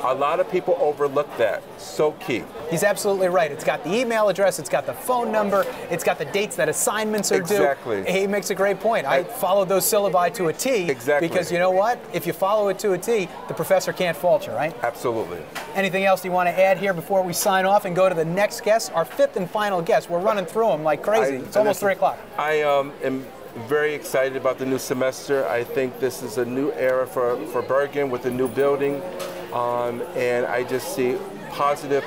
S5: A lot of people overlook that. So key.
S1: He's absolutely right. It's got the email address, it's got the phone number, it's got the dates that assignments are due.
S5: Exactly.
S1: He makes a great point. I followed those syllabi to a T.
S5: Exactly.
S1: Because you know what? If you follow it to a T, the professor can't fault you, right?
S5: Absolutely.
S1: Anything else you want to add here before we sign off and go to the next guest? Our fifth and final guest. We're running through them like crazy. It's almost 3 o'clock.
S5: I am very excited about the new semester. I think this is a new era for Bergen with a new building. And I just see positive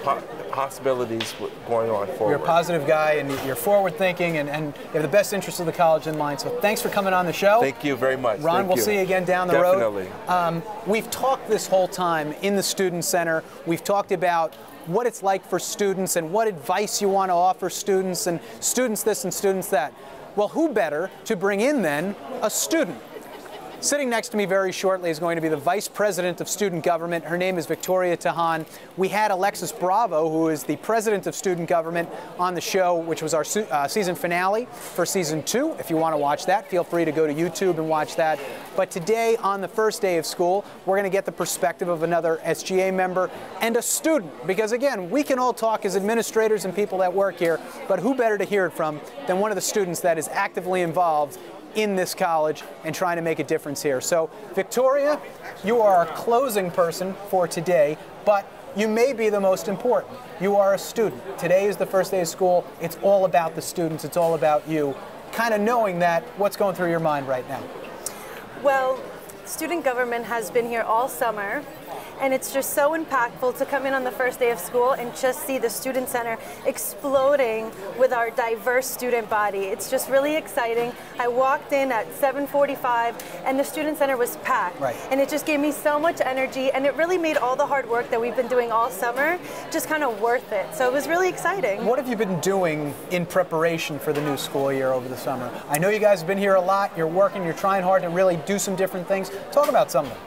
S5: possibilities going on forward.
S1: You're a positive guy, and you're forward-thinking, and you have the best interests of the college in mind. So thanks for coming on the show.
S5: Thank you very much.
S1: Ron, we'll see you again down the road.
S5: Definitely.
S1: We've talked this whole time in the Student Center. We've talked about what it's like for students and what advice you want to offer students, and students this and students that. Well, who better to bring in, then, a student? Sitting next to me very shortly is going to be the Vice President of Student Government. Her name is Victoria Tahhan. We had Alexis Bravo, who is the President of Student Government, on the show, which was our season finale for Season 2. If you want to watch that, feel free to go to YouTube and watch that. But today, on the first day of school, we're going to get the perspective of another SGA member and a student. Because, again, we can all talk as administrators and people that work here, but who better to hear it from than one of the students that is actively involved in this college and trying to make a difference here. So, Victoria, you are our closing person for today, but you may be the most important. You are a student. Today is the first day of school. It's all about the students. It's all about you. Kind of knowing that, what's going through your mind right now?
S6: Well, student government has been here all summer, and it's just so impactful to come in on the first day of school and just see the Student Center exploding with our diverse student body. It's just really exciting. I walked in at 7:45 and the Student Center was packed.
S1: Right.
S6: And it just gave me so much energy, and it really made all the hard work that we've been doing all summer just kind of worth it. So it was really exciting.
S1: What have you been doing in preparation for the new school year over the summer? I know you guys have been here a lot. You're working, you're trying hard to really do some different things. Talk about some of them.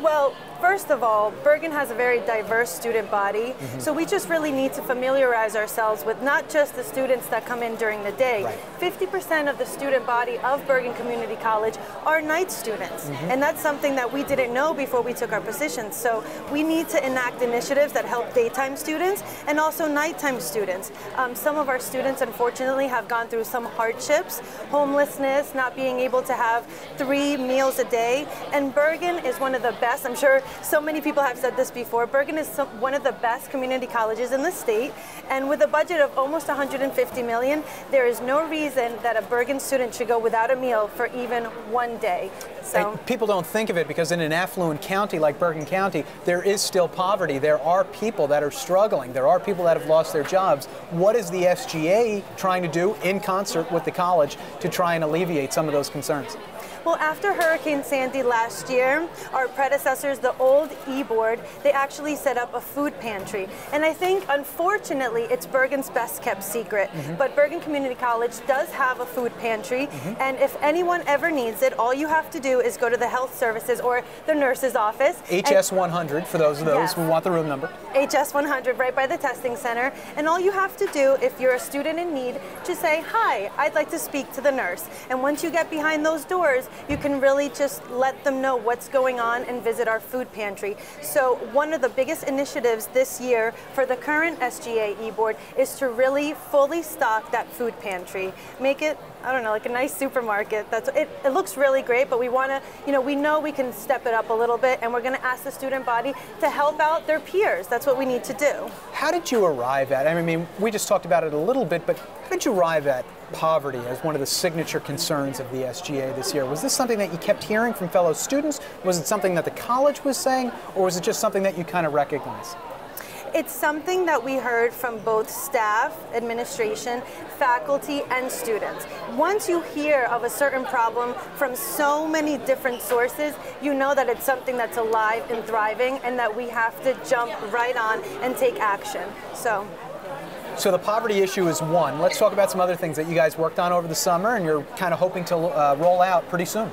S6: Well, first of all, Bergen has a very diverse student body, so we just really need to familiarize ourselves with not just the students that come in during the day.
S1: Right.
S6: 50% of the student body of Bergen Community College are night students, and that's something that we didn't know before we took our positions. So we need to enact initiatives that help daytime students and also nighttime students. Some of our students, unfortunately, have gone through some hardships, homelessness, not being able to have 3 meals a day, and Bergen is one of the best. I'm sure so many people have said this before. Bergen is one of the best community colleges in the state, and with a budget of almost $150 million, there is no reason that a Bergen student should go without a meal for even one day. So
S1: And people don't think of it because in an affluent county like Bergen County, there is still poverty. There are people that are struggling. There are people that have lost their jobs. What is the SGA trying to do in concert with the college to try and alleviate some of those concerns?
S6: Well, after Hurricane Sandy last year, our predecessors, the old E-Board, they actually set up a food pantry. And I think, unfortunately, it's Bergen's best kept secret. But Bergen Community College does have a food pantry. And if anyone ever needs it, all you have to do is go to the health services or the nurse's office.
S1: HS 100 for those
S6: Yes.
S1: who want the room number.
S6: HS 100 right by the testing center. And all you have to do, if you're a student in need, just say, "Hi, I'd like to speak to the nurse." And once you get behind those doors, you can really just let them know what's going on and visit our food pantry. So one of the biggest initiatives this year for the current SGA E-Board is to really fully stock that food pantry. Make it, I don't know, like a nice supermarket. It looks really great, but we want to, we know we can step it up a little bit, and we're going to ask the student body to help out their peers. That's what we need to do.
S1: How did you arrive at, I mean, we just talked about it a little bit, but how did you arrive at poverty as one of the signature concerns of the SGA this year? Was this something that you kept hearing from fellow students? Was it something that the college was saying, or was it just something that you kind of recognized?
S6: It's something that we heard from both staff, administration, faculty, and students. Once you hear of a certain problem from so many different sources, you know that it's something that's alive and thriving, and that we have to jump right on and take action.
S1: So the poverty issue is one. Let's talk about some other things that you guys worked on over the summer and you're kind of hoping to roll out pretty soon.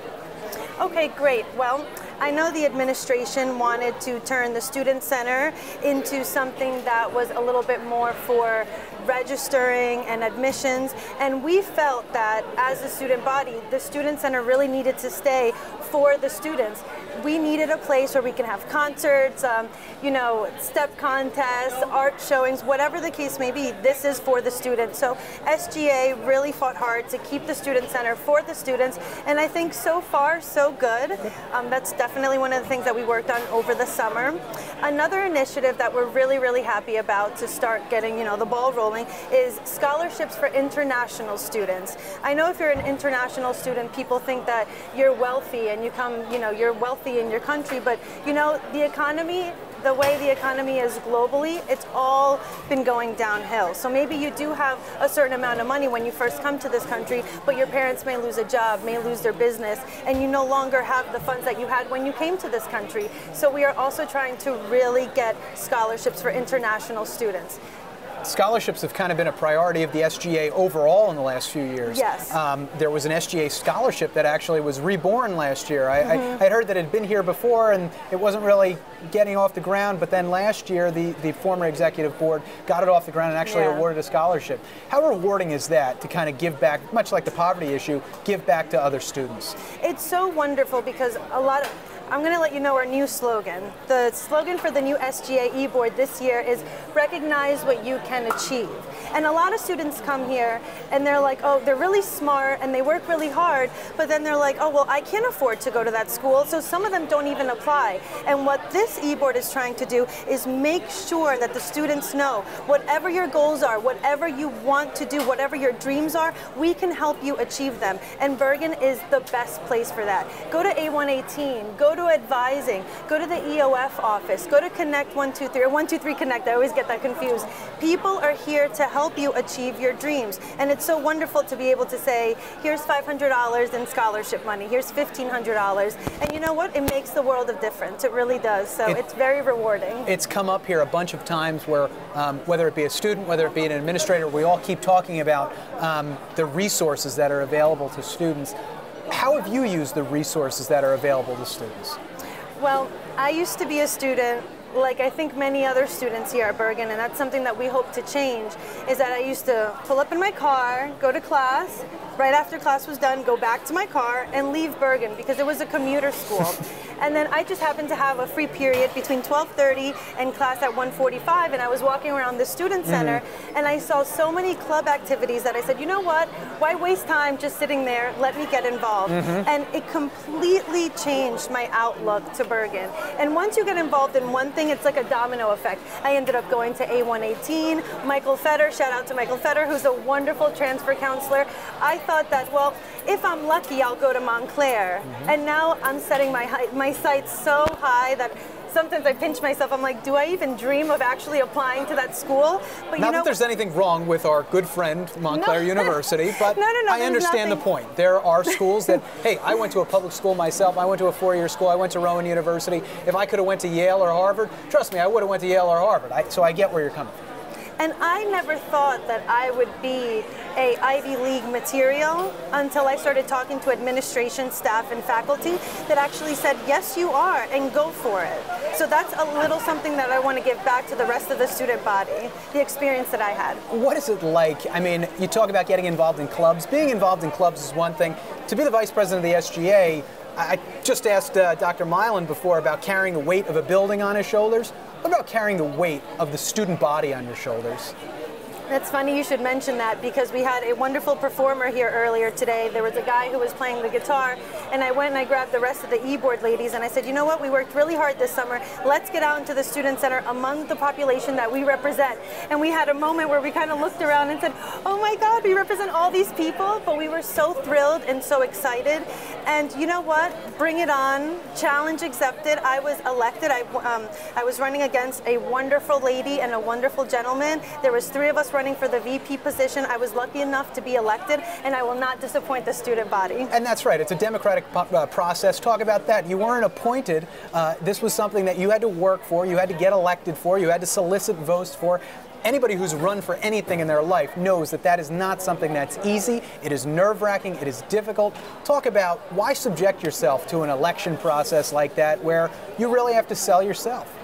S6: Okay, great. Well, I know the administration wanted to turn the Student Center into something that was a little bit more for registering and admissions, and we felt that as a student body, the Student Center really needed to stay for the students. We needed a place where we can have concerts, step contests, art showings, whatever the case may be. This is for the students. So SGA really fought hard to keep the Student Center for the students, and I think so far so good. That's definitely one of the things that we worked on over the summer. Another initiative that we're really, really happy about to start getting the ball rolling is scholarships for international students. I know if you're an international student, people think that you're wealthy and you're wealthy in your country, but the economy, the way the economy is globally, it's all been going downhill. So maybe you do have a certain amount of money when you first come to this country, but your parents may lose a job, may lose their business, and you no longer have the funds that you had when you came to this country. So we are also trying to really get scholarships for international students.
S1: Scholarships have kind of been a priority of the SGA overall in the last few years.
S6: Yes.
S1: There was an SGA scholarship that actually was reborn last year. I'd heard that it had been here before and it wasn't really getting off the ground, but then last year the former executive board got it off the ground and actually awarded a scholarship. How rewarding is that to kind of give back, much like the poverty issue, give back to other students?
S6: It's so wonderful because I'm going to let you know our new slogan. The slogan for the new SGA E-Board this year is recognize what you can achieve. And a lot of students come here and they're like, oh, they're really smart and they work really hard, but then they're like, oh, well, I can't afford to go to that school, so some of them don't even apply. And what this E-Board is trying to do is make sure that the students know whatever your goals are, whatever you want to do, whatever your dreams are, we can help you achieve them. And Bergen is the best place for that. Go to A118, go to advising, go to the EOF office, go to Connect 123, or 123 Connect, I always get that confused. People are here to help you achieve your dreams. And it's so wonderful to be able to say, here's $500 in scholarship money, here's $1,500. And you know what? It makes the world of difference. It really does. So it's very rewarding.
S1: It's come up here a bunch of times where, whether it be a student, whether it be an administrator, we all keep talking about the resources that are available to students. How have you used the resources that are available to students?
S6: Well, I used to be a student, like I think many other students here at Bergen, and that's something that we hope to change, is that I used to pull up in my car, go to class, right after class was done, go back to my car and leave Bergen because it was a commuter school. And then I just happened to have a free period between 12:30 and class at 1:45, and I was walking around the student center and I saw so many club activities that I said, you know what, why waste time just sitting there, let me get involved. And it completely changed my outlook to Bergen. And once you get involved in one thing, it's like a domino effect. I ended up going to A118, Michael Fetter, shout out to Michael Fetter, who's a wonderful transfer counselor. I thought that, well, if I'm lucky, I'll go to Montclair. And now I'm setting my sights so high that sometimes I pinch myself. I'm like, do I even dream of actually applying to that school? But
S1: Not that there's anything wrong with our good friend Montclair University, but I understand the point. There are schools that, hey, I went to a public school myself. I went to a four-year school. I went to Rowan University. If I could have went to Yale or Harvard, trust me, I would have went to Yale or Harvard. So I get where you're coming from.
S6: And I never thought that I would be a Ivy League material until I started talking to administration, staff, and faculty that actually said, yes, you are, and go for it. So that's a little something that I want to give back to the rest of the student body, the experience that I had.
S1: What is it like? I mean, you talk about getting involved in clubs. Being involved in clubs is one thing. To be the vice president of the SGA, I just asked Dr. Milon before about carrying the weight of a building on his shoulders. What about carrying the weight of the student body on your shoulders?
S6: That's funny you should mention that because we had a wonderful performer here earlier today. There was a guy who was playing the guitar, and I went and I grabbed the rest of the e-board ladies and I said, you know what, we worked really hard this summer. Let's get out into the student center among the population that we represent. And we had a moment where we kind of looked around and said, oh my God, we represent all these people, but we were so thrilled and so excited. And you know what, bring it on, challenge accepted. I was elected. I was running against a wonderful lady and a wonderful gentleman. There was 3 of us running for the VP position. I was lucky enough to be elected, and I will not disappoint the student body.
S1: And that's right. It's a democratic process. Talk about that. You weren't appointed. This was something that you had to work for, you had to get elected for, you had to solicit votes for. Anybody who's run for anything in their life knows that that is not something that's easy. It is nerve-wracking. It is difficult. Talk about why subject yourself to an election process like that where you really have to sell yourself.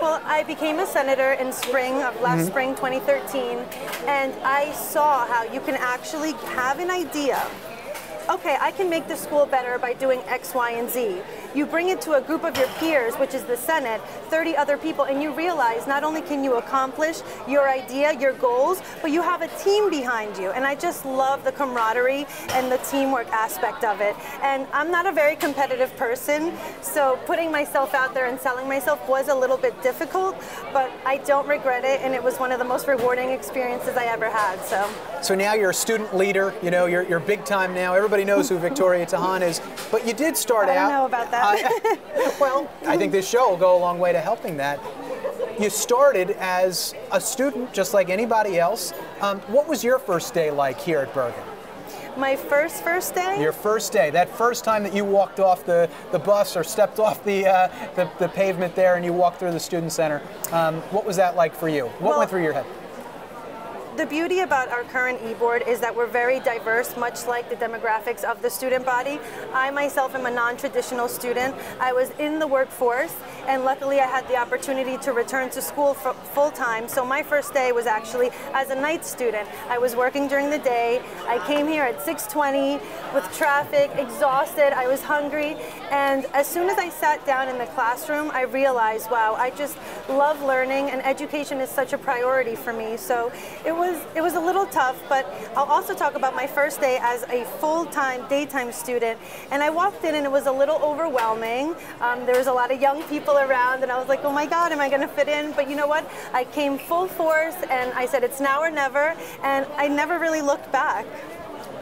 S6: Well, I became a senator in spring of last spring, 2013, and I saw how you can actually have an idea. Okay, I can make the school better by doing X, Y, and Z. You bring it to a group of your peers, which is the Senate, 30 other people, and you realize not only can you accomplish your idea, your goals, but you have a team behind you. And I just love the camaraderie and the teamwork aspect of it. And I'm not a very competitive person, so putting myself out there and selling myself was a little bit difficult, but I don't regret it, and it was one of the most rewarding experiences I ever had.
S1: So now you're a student leader, you know, you're big time now. Everybody knows who Victoria Tahhan is, but you did start out.
S6: I don't know about that.
S1: Well, I think this show will go a long way to helping that. You started as a student, just like anybody else. What was your first day like here at Bergen?
S6: My first day?
S1: Your first day, that first time that you walked off the bus or stepped off the pavement there and you walked through the student center. What was that like for you? What went through your head?
S6: The beauty about our current e-board is that we're very diverse, much like the demographics of the student body. I myself am a non-traditional student. I was in the workforce, and luckily I had the opportunity to return to school full-time. So my first day was actually as a night student. I was working during the day. I came here at 6:20 with traffic, exhausted. I was hungry, and as soon as I sat down in the classroom, I realized, wow, I just love learning, and education is such a priority for me. So it was a little tough, but I'll also talk about my first day as a full-time, daytime student. And I walked in and it was a little overwhelming. There was a lot of young people around and I was like, oh my God, am I gonna fit in? But you know what? I came full force and I said, it's now or never. And I never really looked back.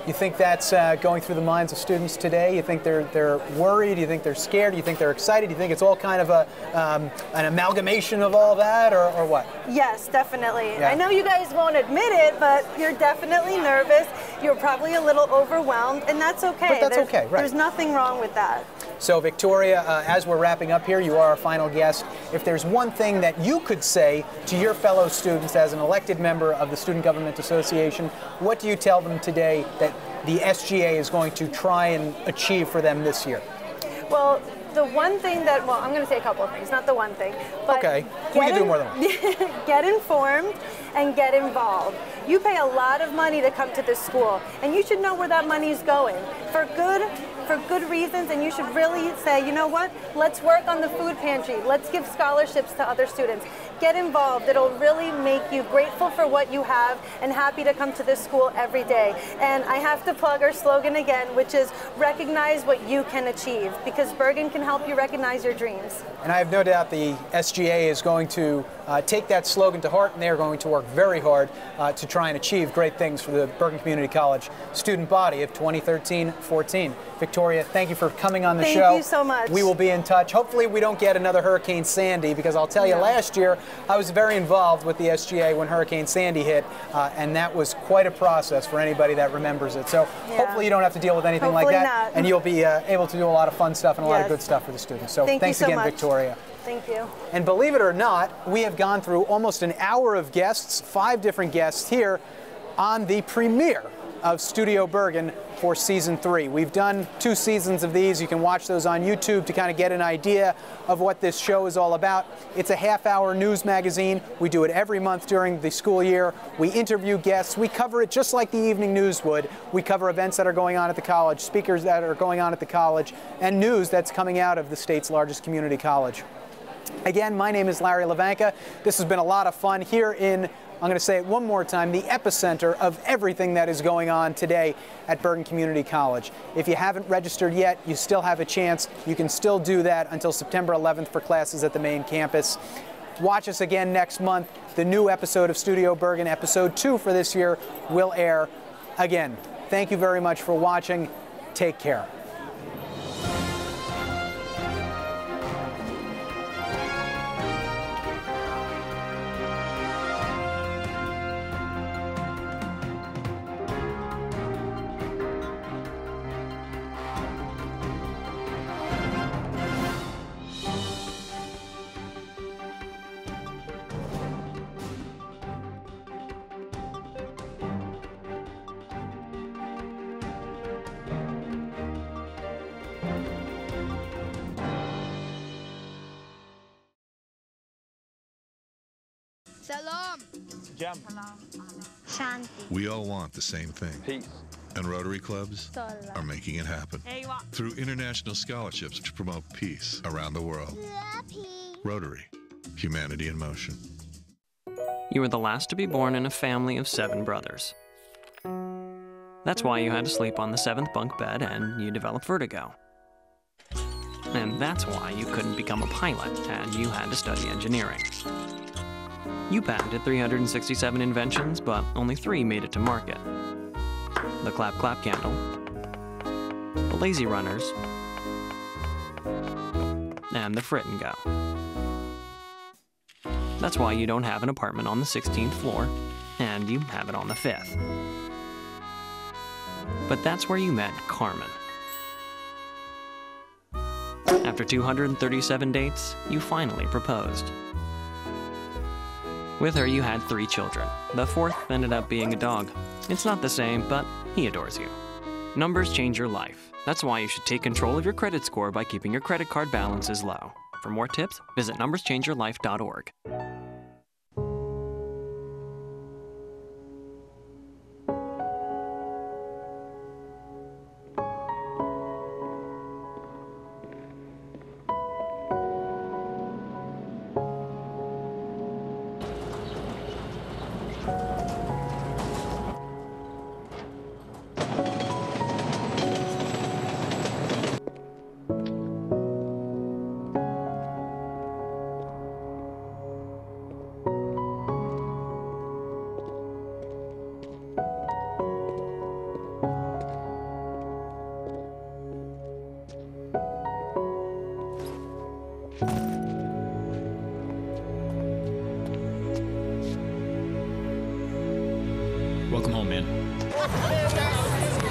S1: You think that's going through the minds of students today? You think they're worried? You think they're scared? You think they're excited? You think it's all kind of an amalgamation of all that, or what?
S6: Yes, definitely.
S1: Yeah.
S6: I know you guys won't admit it, but you're definitely nervous. You're probably a little overwhelmed, and that's okay.
S1: But that's okay, right?
S6: There's nothing wrong with that.
S1: So Victoria, as we're wrapping up here, you are our final guest. If there's one thing that you could say to your fellow students as an elected member of the Student Government Association, what do you tell them today that the SGA is going to try and achieve for them this year?
S6: Well, the one thing that, well, I'm going to say a couple of things, not the one thing. But
S1: okay, we can do more than one.
S6: Get informed and get involved. You pay a lot of money to come to this school, and you should know where that money is going for good reasons, and you should really say, you know what, let's work on the food pantry, let's give scholarships to other students. Get involved. It'll really make you grateful for what you have and happy to come to this school every day. And I have to plug our slogan again, which is recognize what you can achieve, because Bergen can help you recognize your dreams.
S1: And I have no doubt the SGA is going to take that slogan to heart, and they're going to work very hard to try and achieve great things for the Bergen Community College student body of 2013-14. Victoria, thank you for coming on the show.
S6: Thank you so much.
S1: We will be in touch. Hopefully we don't get another Hurricane Sandy, because I'll tell you, last year I was very involved with the SGA when Hurricane Sandy hit, and that was quite a process for anybody that remembers it. So hopefully you don't have to deal with anything like that,
S6: not.
S1: and you'll be able to do a lot of fun stuff and a lot of good stuff for the students. So thanks
S6: so
S1: again,
S6: much.
S1: Victoria.
S6: Thank you.
S1: And believe it or not, we have gone through almost an hour of guests, 5 different guests here on the premiere of Studio Bergen for season 3. We've done 2 seasons of these. You can watch those on YouTube to kind of get an idea of what this show is all about. It's a half-hour news magazine. We do it every month during the school year. We interview guests. We cover it just like the evening news would. We cover events that are going on at the college, speakers that are going on at the college, and news that's coming out of the state's largest community college. Again, my name is Larry Levanka. This has been a lot of fun here in, I'm going to say it one more time, the epicenter of everything that is going on today at Bergen Community College. If you haven't registered yet, you still have a chance. You can still do that until September 11th for classes at the main campus. Watch us again next month. The new episode of Studio Bergen, episode 2 for this year, will air. Again, thank you very much for watching. Take care.
S7: Salam.
S8: Jam.
S7: Shanti.
S9: We all want the same thing.
S8: Peace.
S9: And Rotary clubs are making it happen through international scholarships to promote peace around the world. Rotary. Humanity in motion.
S10: You were the last to be born in a family of 7 brothers. That's why you had to sleep on the 7th bunk bed and you developed vertigo. And that's why you couldn't become a pilot and you had to study engineering. You patented 367 inventions, but only 3 made it to market. The Clap Clap Candle, the Lazy Runners, and the Frit and Go. That's why you don't have an apartment on the 16th floor, and you have it on the 5th. But that's where you met Carmen. After 237 dates, you finally proposed. With her, you had 3 children. The 4th ended up being a dog. It's not the same, but he adores you. Numbers change your life. That's why you should take control of your credit score by keeping your credit card balances low. For more tips, visit numberschangeyourlife.org.
S8: Welcome home, man.